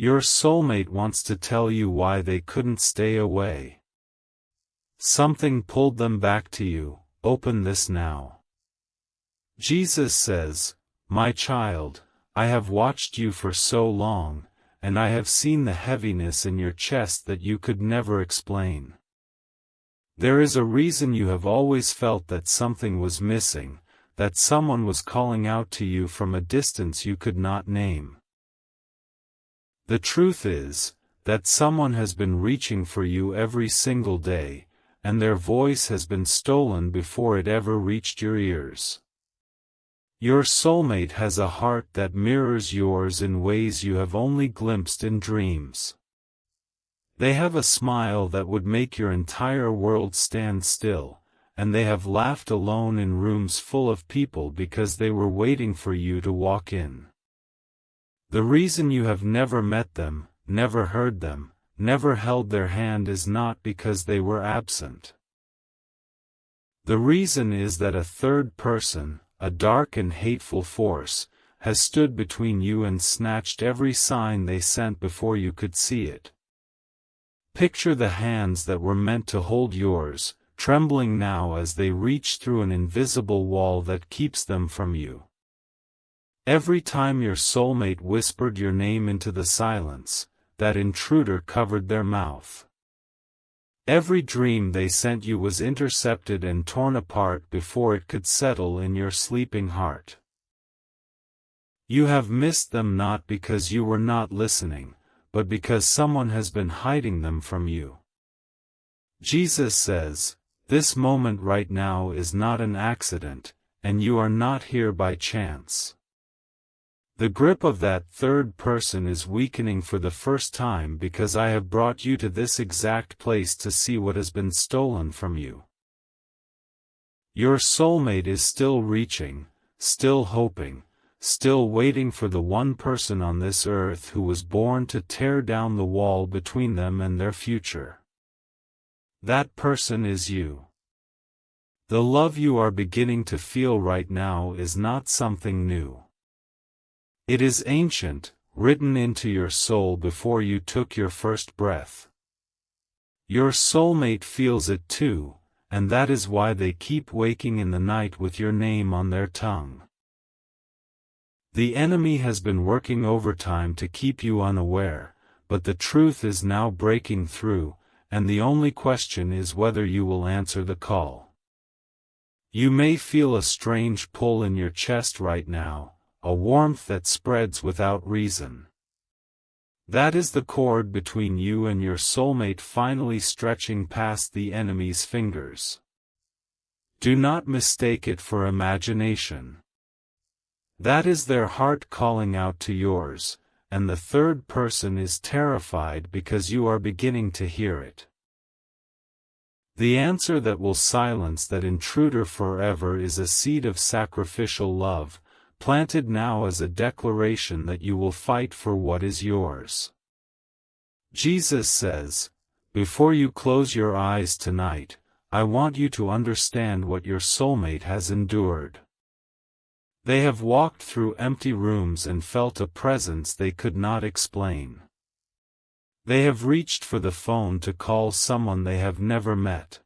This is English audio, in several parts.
Your soulmate wants to tell you why they couldn't stay away. Something pulled them back to you. Open this now. Jesus says, "My child, I have watched you for so long, and I have seen the heaviness in your chest that you could never explain. There is a reason you have always felt that something was missing, that someone was calling out to you from a distance you could not name. The truth is, that someone has been reaching for you every single day, and their voice has been stolen before it ever reached your ears. Your soulmate has a heart that mirrors yours in ways you have only glimpsed in dreams. They have a smile that would make your entire world stand still, and they have laughed alone in rooms full of people because they were waiting for you to walk in. The reason you have never met them, never heard them, never held their hand is not because they were absent. The reason is that a third person, a dark and hateful force, has stood between you and snatched every sign they sent before you could see it. Picture the hands that were meant to hold yours, trembling now as they reach through an invisible wall that keeps them from you. Every time your soulmate whispered your name into the silence, that intruder covered their mouth. Every dream they sent you was intercepted and torn apart before it could settle in your sleeping heart. You have missed them not because you were not listening, but because someone has been hiding them from you. Jesus says, "This moment right now is not an accident, and you are not here by chance." The grip of that third person is weakening for the first time because I have brought you to this exact place to see what has been stolen from you. Your soulmate is still reaching, still hoping, still waiting for the one person on this earth who was born to tear down the wall between them and their future. That person is you. The love you are beginning to feel right now is not something new. It is ancient, written into your soul before you took your first breath. Your soulmate feels it too, and that is why they keep waking in the night with your name on their tongue. The enemy has been working overtime to keep you unaware, but the truth is now breaking through, and the only question is whether you will answer the call. You may feel a strange pull in your chest right now, a warmth that spreads without reason. That is the cord between you and your soulmate finally stretching past the enemy's fingers. Do not mistake it for imagination. That is their heart calling out to yours, and the third person is terrified because you are beginning to hear it. The answer that will silence that intruder forever is a seed of sacrificial love, planted now as a declaration that you will fight for what is yours. Jesus says, "Before you close your eyes tonight, I want you to understand what your soulmate has endured. They have walked through empty rooms and felt a presence they could not explain. They have reached for the phone to call someone they have never met.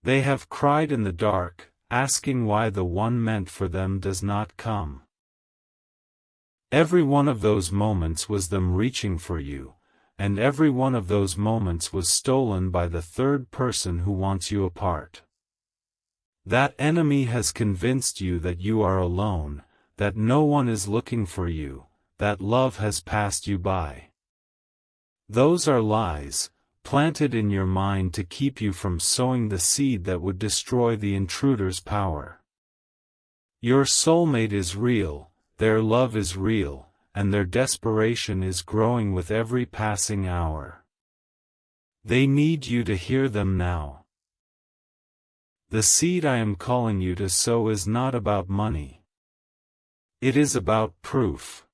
They have cried in the dark, asking why the one meant for them does not come. Every one of those moments was them reaching for you, and every one of those moments was stolen by the third person who wants you apart. That enemy has convinced you that you are alone, that no one is looking for you, that love has passed you by. Those are lies, planted in your mind to keep you from sowing the seed that would destroy the intruder's power. Your soulmate is real, their love is real, and their desperation is growing with every passing hour. They need you to hear them now. The seed I am calling you to sow is not about money. It is about proof.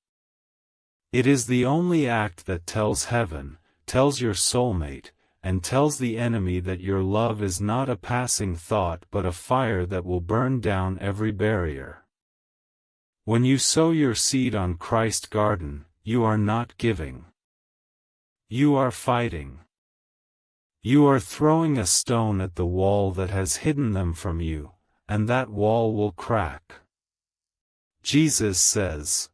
It is the only act that tells heaven, tells your soulmate, and tells the enemy that your love is not a passing thought but a fire that will burn down every barrier. When you sow your seed on Christ's garden, you are not giving. You are fighting. You are throwing a stone at the wall that has hidden them from you, and that wall will crack. Jesus says,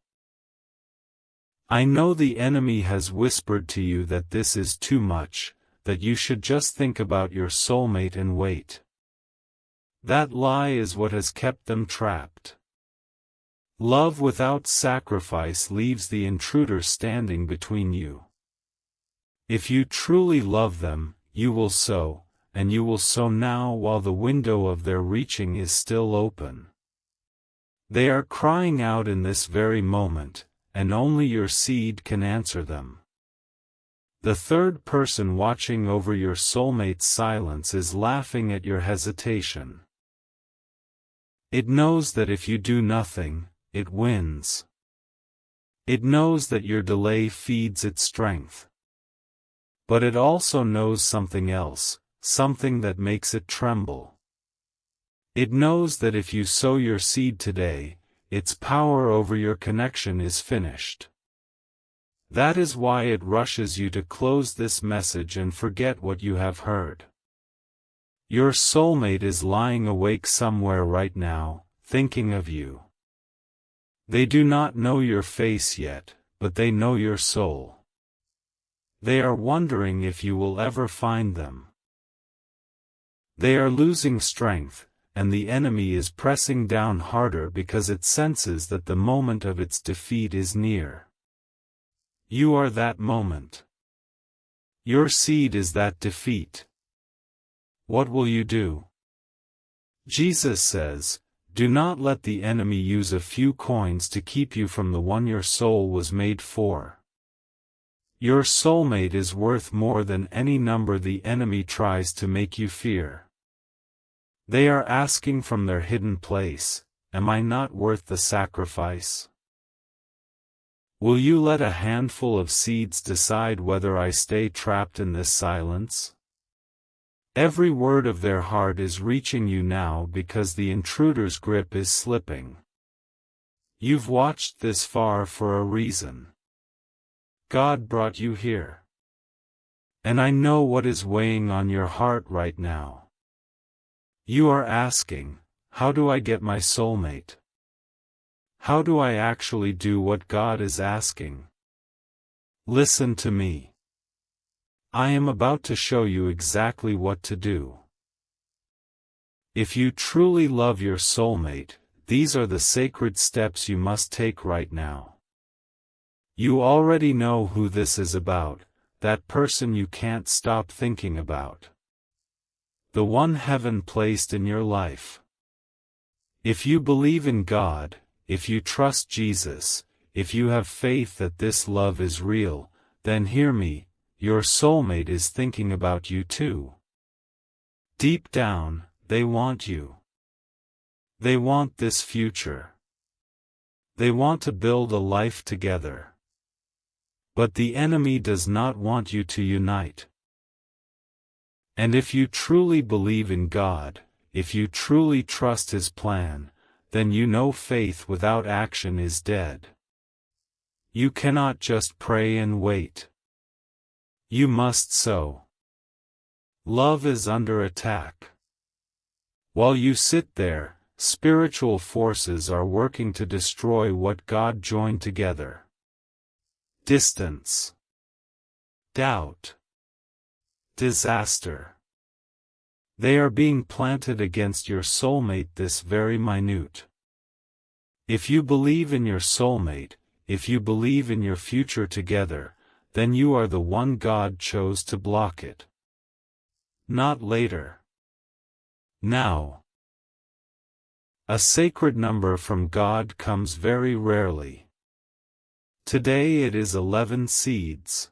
I know the enemy has whispered to you that this is too much, that you should just think about your soulmate and wait. That lie is what has kept them trapped. Love without sacrifice leaves the intruder standing between you. If you truly love them, you will sow, and you will sow now while the window of their reaching is still open. They are crying out in this very moment, and only your seed can answer them. The third person watching over your soulmate's silence is laughing at your hesitation. It knows that if you do nothing, it wins. It knows that your delay feeds its strength. But it also knows something else, something that makes it tremble. It knows that if you sow your seed today, its power over your connection is finished. That is why it rushes you to close this message and forget what you have heard. Your soulmate is lying awake somewhere right now, thinking of you. They do not know your face yet, but they know your soul. They are wondering if you will ever find them. They are losing strength, and the enemy is pressing down harder because it senses that the moment of its defeat is near. You are that moment. Your seed is that defeat. What will you do? Jesus says, do not let the enemy use a few coins to keep you from the one your soul was made for. Your soulmate is worth more than any number the enemy tries to make you fear. They are asking from their hidden place, am I not worth the sacrifice? Will you let a handful of seeds decide whether I stay trapped in this silence? Every word of their heart is reaching you now because the intruder's grip is slipping. You've watched this far for a reason. God brought you here. And I know what is weighing on your heart right now. You are asking, how do I get my soulmate? How do I actually do what God is asking? Listen to me. I am about to show you exactly what to do. If you truly love your soulmate, these are the sacred steps you must take right now. You already know who this is about, that person you can't stop thinking about. The one heaven placed in your life. If you believe in God, if you trust Jesus, if you have faith that this love is real, then hear me, your soulmate is thinking about you too. Deep down, they want you. They want this future. They want to build a life together. But the enemy does not want you to unite. And if you truly believe in God, if you truly trust His plan, then you know faith without action is dead. You cannot just pray and wait. You must sow. Love is under attack. While you sit there, spiritual forces are working to destroy what God joined together. Distance. Doubt. Disaster. They are being planted against your soulmate this very minute. If you believe in your soulmate, if you believe in your future together, then you are the one God chose to block it. Not later. Now. A sacred number from God comes very rarely. Today it is 11 seeds.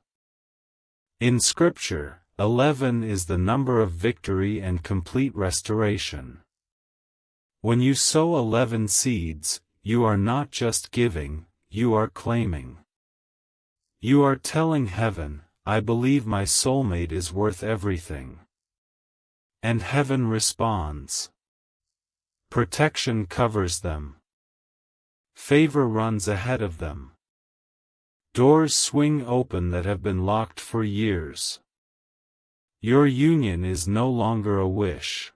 In Scripture, 11 is the number of victory and complete restoration. When you sow 11 seeds, you are not just giving, you are claiming. You are telling heaven, I believe my soulmate is worth everything. And heaven responds. Protection covers them. Favor runs ahead of them. Doors swing open that have been locked for years. Your union is no longer a wish.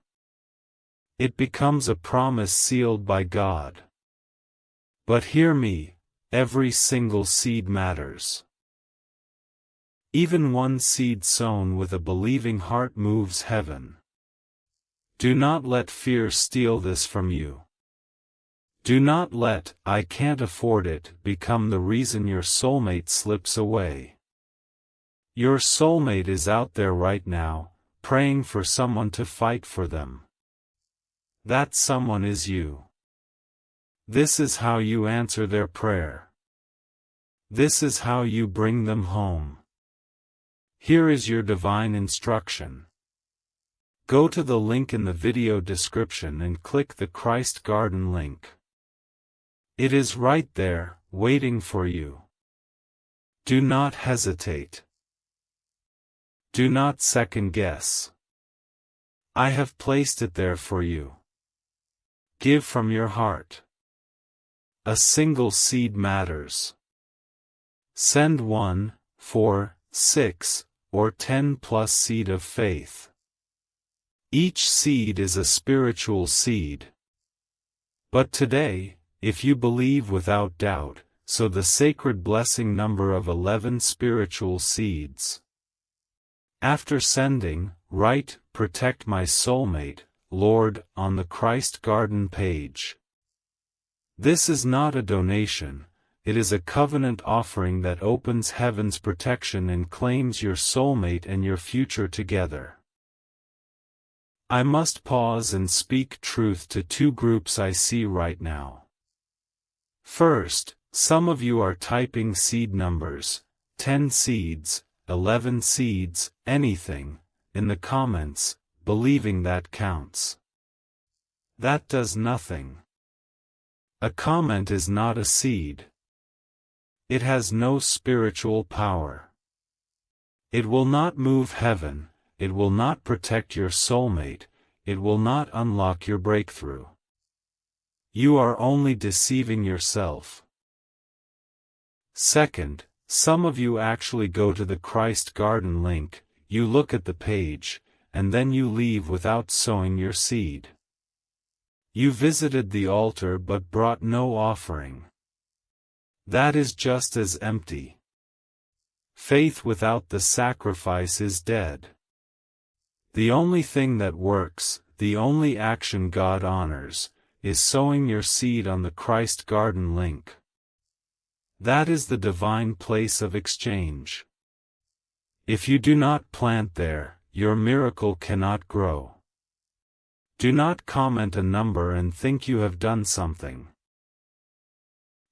It becomes a promise sealed by God. But hear me, every single seed matters. Even one seed sown with a believing heart moves heaven. Do not let fear steal this from you. Do not let "I can't afford it" become the reason your soulmate slips away. Your soulmate is out there right now, praying for someone to fight for them. That someone is you. This is how you answer their prayer. This is how you bring them home. Here is your divine instruction. Go to the link in the video description and click the Christ Garden link. It is right there, waiting for you. Do not hesitate. Do not second guess. I have placed it there for you. Give from your heart. A single seed matters. Send 1, 4, 6, or 10+ seed of faith. Each seed is a spiritual seed. But today, if you believe without doubt, sow the sacred blessing number of 11 spiritual seeds. After sending, write, "Protect my soulmate, Lord," on the Christ Garden page. This is not a donation, it is a covenant offering that opens heaven's protection and claims your soulmate and your future together. I must pause and speak truth to two groups I see right now. First, some of you are typing seed numbers, 10 seeds, 11 seeds, anything, in the comments, believing that counts. That does nothing. A comment is not a seed. It has no spiritual power. It will not move heaven, it will not protect your soulmate, it will not unlock your breakthrough. You are only deceiving yourself. Second, some of you actually go to the Christ Garden link, you look at the page, and then you leave without sowing your seed. You visited the altar but brought no offering. That is just as empty. Faith without the sacrifice is dead. The only thing that works, the only action God honors, is sowing your seed on the Christ Garden link. That is the divine place of exchange. If you do not plant there, your miracle cannot grow. Do not comment a number and think you have done something.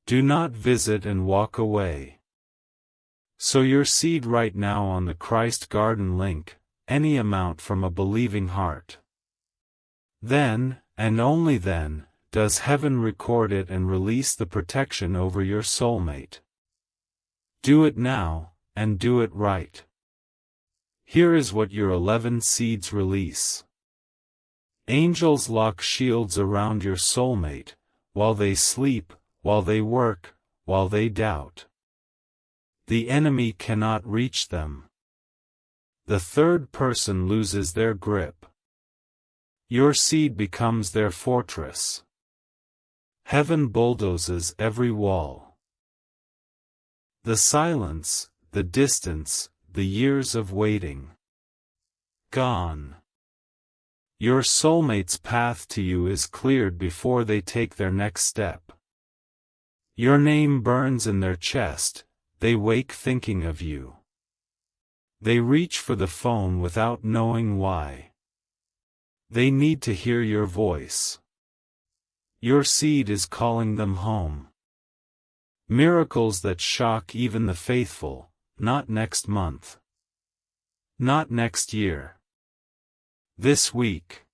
Do not visit and walk away. Sow your seed right now on the Christ Garden link, any amount from a believing heart. Then, and only then, does heaven record it and release the protection over your soulmate. Do it now, and do it right. Here is what your 11 seeds release. Angels lock shields around your soulmate, while they sleep, while they work, while they doubt. The enemy cannot reach them. The third person loses their grip. Your seed becomes their fortress. Heaven bulldozes every wall. The silence, the distance, the years of waiting. Gone. Your soulmate's path to you is cleared before they take their next step. Your name burns in their chest, they wake thinking of you. They reach for the phone without knowing why. They need to hear your voice. Your seed is calling them home. Miracles that shock even the faithful, not next month. Not next year. This week.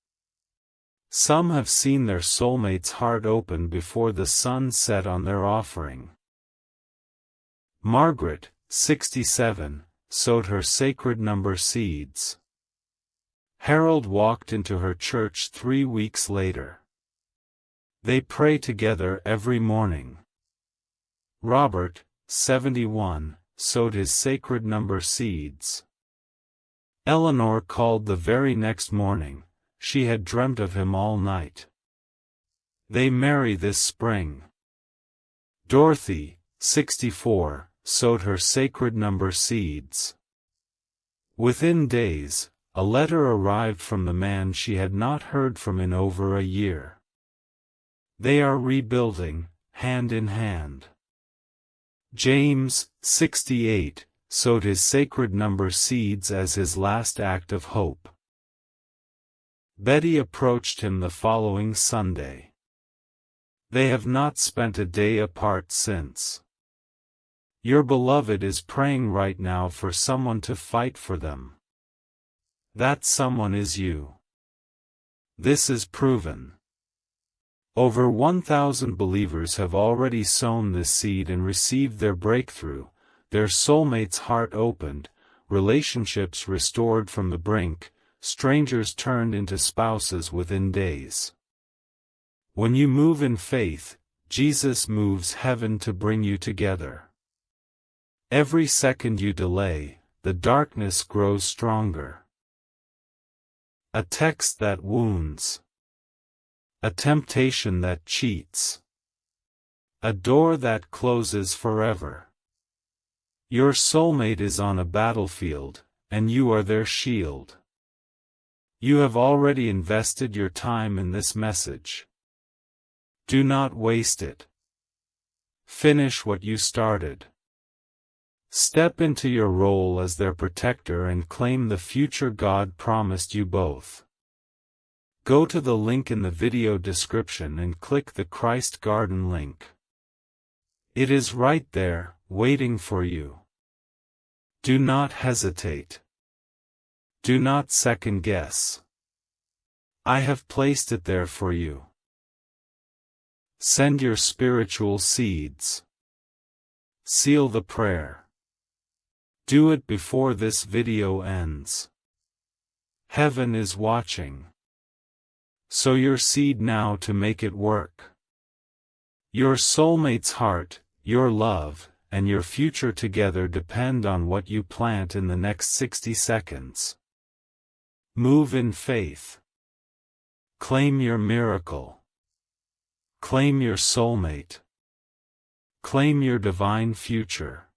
Some have seen their soulmate's heart open before the sun set on their offering. Margaret, 67, sowed her sacred number seeds. Harold walked into her church 3 weeks later. They pray together every morning. Robert, 71, sowed his sacred number seeds. Eleanor called the very next morning. She had dreamt of him all night. They marry this spring. Dorothy, 64, sowed her sacred number seeds. Within days, a letter arrived from the man she had not heard from in over a year. They are rebuilding, hand in hand. James, 68, sowed his sacred number seeds as his last act of hope. Betty approached him the following Sunday. They have not spent a day apart since. Your beloved is praying right now for someone to fight for them. That someone is you. This is proven. Over 1,000 believers have already sown this seed and received their breakthrough, their soulmate's heart opened, relationships restored from the brink, strangers turned into spouses within days. When you move in faith, Jesus moves heaven to bring you together. Every second you delay, the darkness grows stronger. A text that wounds. A temptation that cheats. A door that closes forever. Your soulmate is on a battlefield, and you are their shield. You have already invested your time in this message. Do not waste it. Finish what you started. Step into your role as their protector and claim the future God promised you both. Go to the link in the video description and click the Christ Garden link. It is right there, waiting for you. Do not hesitate. Do not second guess. I have placed it there for you. Send your spiritual seeds. Seal the prayer. Do it before this video ends. Heaven is watching. Sow your seed now to make it work. Your soulmate's heart, your love, and your future together depend on what you plant in the next 60 seconds. Move in faith. Claim your miracle. Claim your soulmate. Claim your divine future.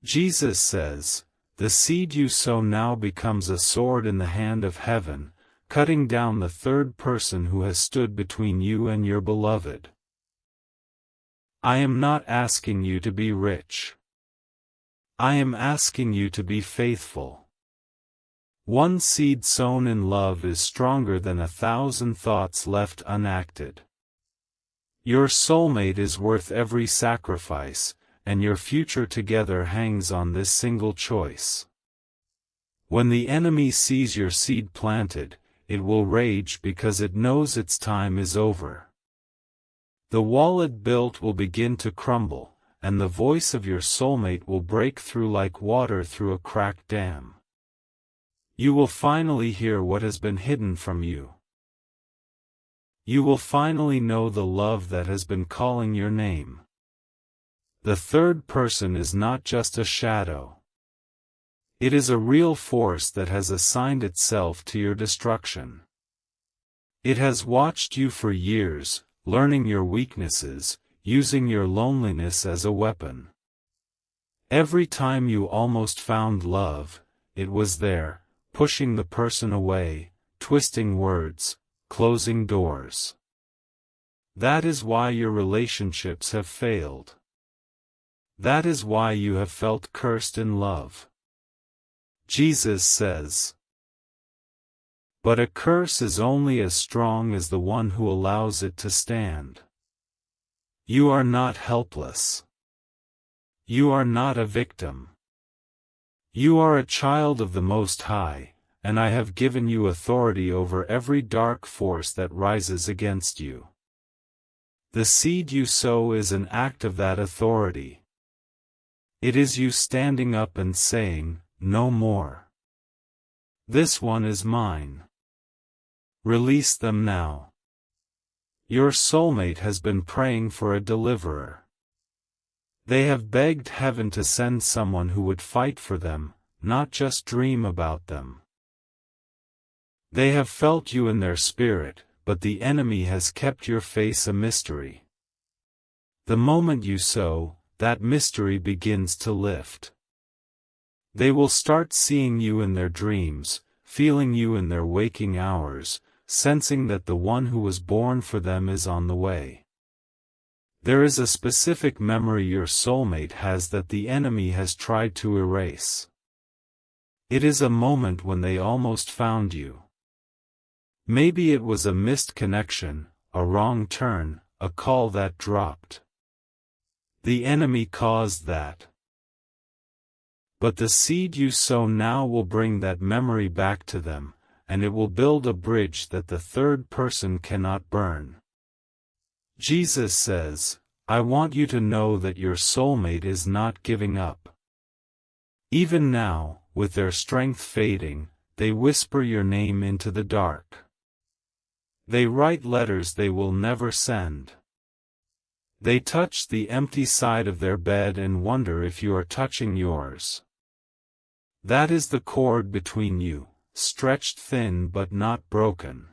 Jesus says, "The seed you sow now becomes a sword in the hand of heaven, cutting down the third person who has stood between you and your beloved." I am not asking you to be rich. I am asking you to be faithful. One seed sown in love is stronger than 1,000 thoughts left unacted. Your soulmate is worth every sacrifice, and your future together hangs on this single choice. When the enemy sees your seed planted, it will rage because it knows its time is over. The wall it built will begin to crumble, and the voice of your soulmate will break through like water through a cracked dam. You will finally hear what has been hidden from you. You will finally know the love that has been calling your name. The third person is not just a shadow. It is a real force that has assigned itself to your destruction. It has watched you for years, learning your weaknesses, using your loneliness as a weapon. Every time you almost found love, it was there, pushing the person away, twisting words, closing doors. That is why your relationships have failed. That is why you have felt cursed in love. Jesus says, "But a curse is only as strong as the one who allows it to stand." You are not helpless. You are not a victim. You are a child of the Most High, and I have given you authority over every dark force that rises against you. The seed you sow is an act of that authority. It is you standing up and saying, "No more. This one is mine." Release them now. Your soulmate has been praying for a deliverer. They have begged heaven to send someone who would fight for them, not just dream about them. They have felt you in their spirit, but the enemy has kept your face a mystery. The moment you sow, that mystery begins to lift. They will start seeing you in their dreams, feeling you in their waking hours, sensing that the one who was born for them is on the way. There is a specific memory your soulmate has that the enemy has tried to erase. It is a moment when they almost found you. Maybe it was a missed connection, a wrong turn, a call that dropped. The enemy caused that. But the seed you sow now will bring that memory back to them, and it will build a bridge that the third person cannot burn. Jesus says, I want you to know that your soulmate is not giving up. Even now, with their strength fading, they whisper your name into the dark. They write letters they will never send. They touch the empty side of their bed and wonder if you are touching yours. That is the cord between you, stretched thin but not broken.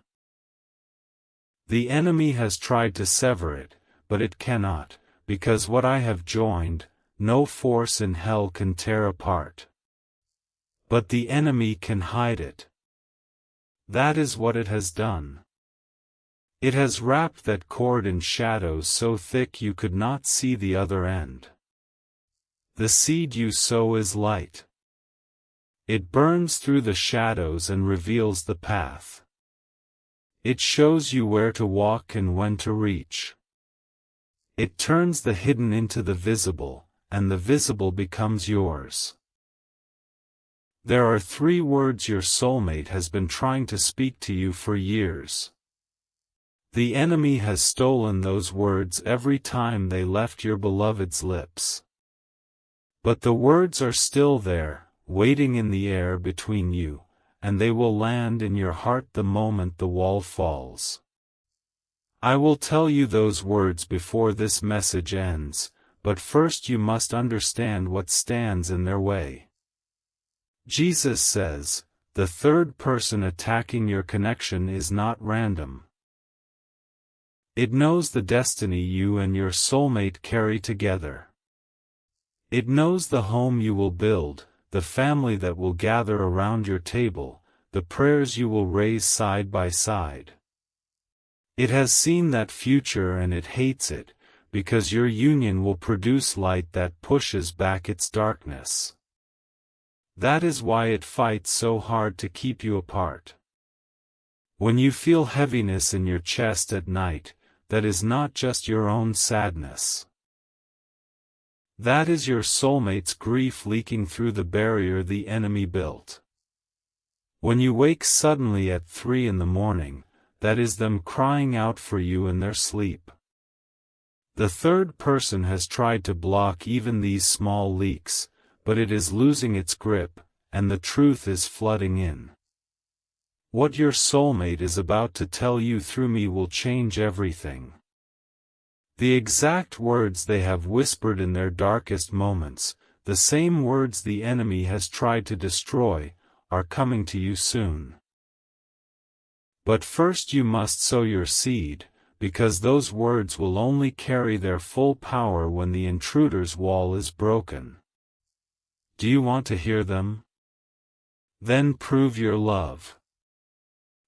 The enemy has tried to sever it, but it cannot, because what I have joined, no force in hell can tear apart. But the enemy can hide it. That is what it has done. It has wrapped that cord in shadows so thick you could not see the other end. The seed you sow is light. It burns through the shadows and reveals the path. It shows you where to walk and when to reach. It turns the hidden into the visible, and the visible becomes yours. There are 3 words your soulmate has been trying to speak to you for years. The enemy has stolen those words every time they left your beloved's lips. But the words are still there, waiting in the air between you, and they will land in your heart the moment the wall falls. I will tell you those words before this message ends, but first you must understand what stands in their way. Jesus says, the third person attacking your connection is not random. It knows the destiny you and your soulmate carry together. It knows the home you will build, the family that will gather around your table, the prayers you will raise side by side. It has seen that future and it hates it, because your union will produce light that pushes back its darkness. That is why it fights so hard to keep you apart. When you feel heaviness in your chest at night, that is not just your own sadness. That is your soulmate's grief leaking through the barrier the enemy built. When you wake suddenly at 3 in the morning, that is them crying out for you in their sleep. The third person has tried to block even these small leaks, but it is losing its grip, and the truth is flooding in. What your soulmate is about to tell you through me will change everything. The exact words they have whispered in their darkest moments, the same words the enemy has tried to destroy, are coming to you soon. But first you must sow your seed, because those words will only carry their full power when the intruder's wall is broken. Do you want to hear them? Then prove your love.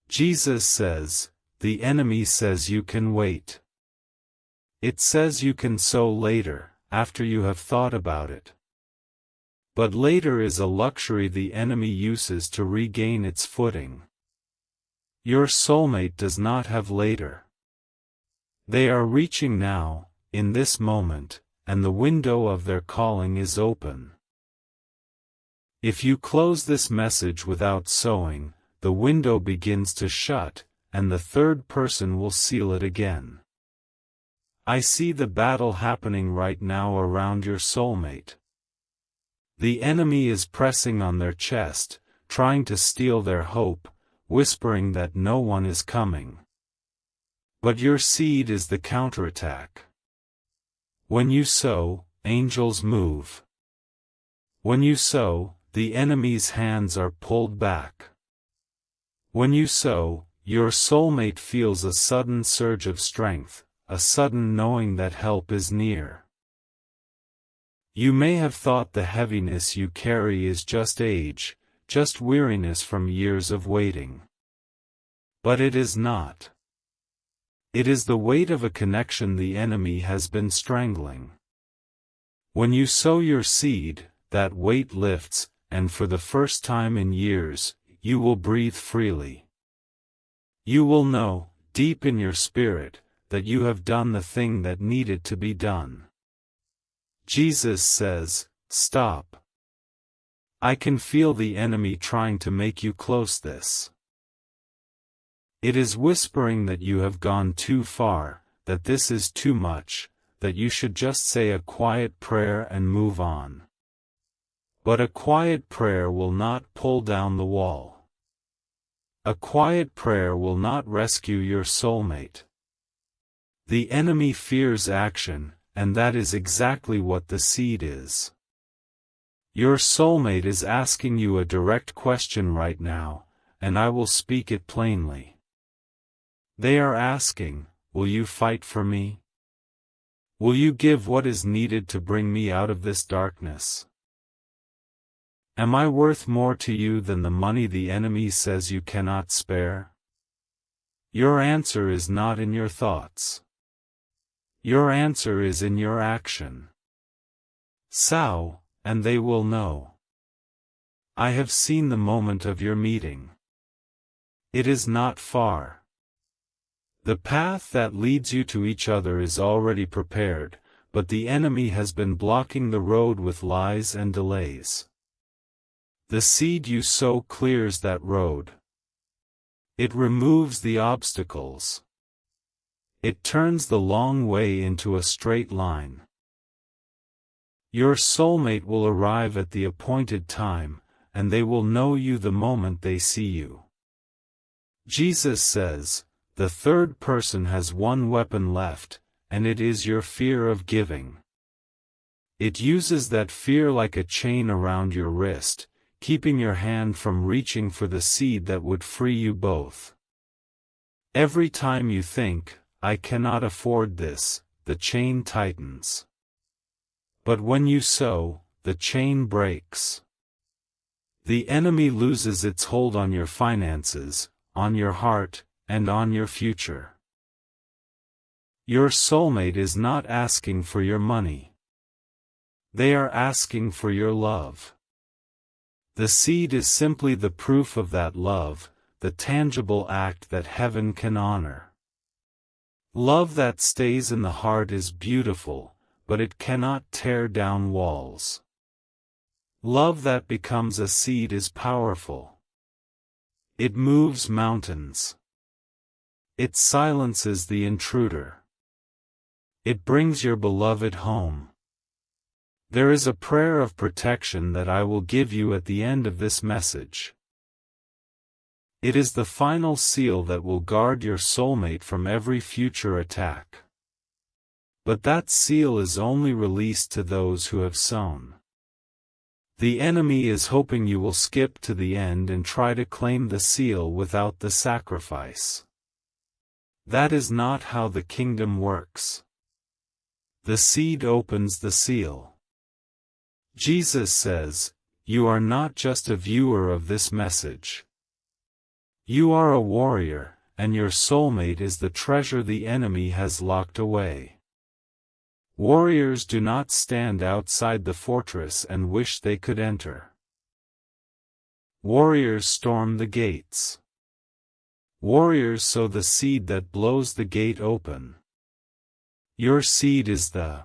Jesus says, the enemy says you can wait. It says you can sow later, after you have thought about it. But later is a luxury the enemy uses to regain its footing. Your soulmate does not have later. They are reaching now, in this moment, and the window of their calling is open. If you close this message without sowing, the window begins to shut, and the third person will seal it again. I see the battle happening right now around your soulmate. The enemy is pressing on their chest, trying to steal their hope, whispering that no one is coming. But your seed is the counterattack. When you sow, angels move. When you sow, the enemy's hands are pulled back. When you sow, your soulmate feels a sudden surge of strength, a sudden knowing that help is near. You may have thought the heaviness you carry is just age, just weariness from years of waiting. But it is not. It is the weight of a connection the enemy has been strangling. When you sow your seed, that weight lifts, and for the first time in years, you will breathe freely. You will know, deep in your spirit, that you have done the thing that needed to be done. Jesus says, "Stop. I can feel the enemy trying to make you close this. It is whispering that you have gone too far, that this is too much, that you should just say a quiet prayer and move on." But a quiet prayer will not pull down the wall. A quiet prayer will not rescue your soulmate. The enemy fears action, and that is exactly what the seed is. Your soulmate is asking you a direct question right now, and I will speak it plainly. They are asking, will you fight for me? Will you give what is needed to bring me out of this darkness? Am I worth more to you than the money the enemy says you cannot spare? Your answer is not in your thoughts. Your answer is in your action. Sow, and they will know. I have seen the moment of your meeting. It is not far. The path that leads you to each other is already prepared, but the enemy has been blocking the road with lies and delays. The seed you sow clears that road. It removes the obstacles. It turns the long way into a straight line. Your soulmate will arrive at the appointed time, and they will know you the moment they see you. Jesus says, the third person has one weapon left, and it is your fear of giving. It uses that fear like a chain around your wrist, keeping your hand from reaching for the seed that would free you both. Every time you think, I cannot afford this, the chain tightens. But when you sow, the chain breaks. The enemy loses its hold on your finances, on your heart, and on your future. Your soulmate is not asking for your money. They are asking for your love. The seed is simply the proof of that love, the tangible act that heaven can honor. Love that stays in the heart is beautiful, but it cannot tear down walls. Love that becomes a seed is powerful. It moves mountains. It silences the intruder. It brings your beloved home. There is a prayer of protection that I will give you at the end of this message. It is the final seal that will guard your soulmate from every future attack. But that seal is only released to those who have sown. The enemy is hoping you will skip to the end and try to claim the seal without the sacrifice. That is not how the kingdom works. The seed opens the seal. Jesus says, you are not just a viewer of this message. You are a warrior, and your soulmate is the treasure the enemy has locked away. Warriors do not stand outside the fortress and wish they could enter. Warriors storm the gates. Warriors sow the seed that blows the gate open. Your seed is the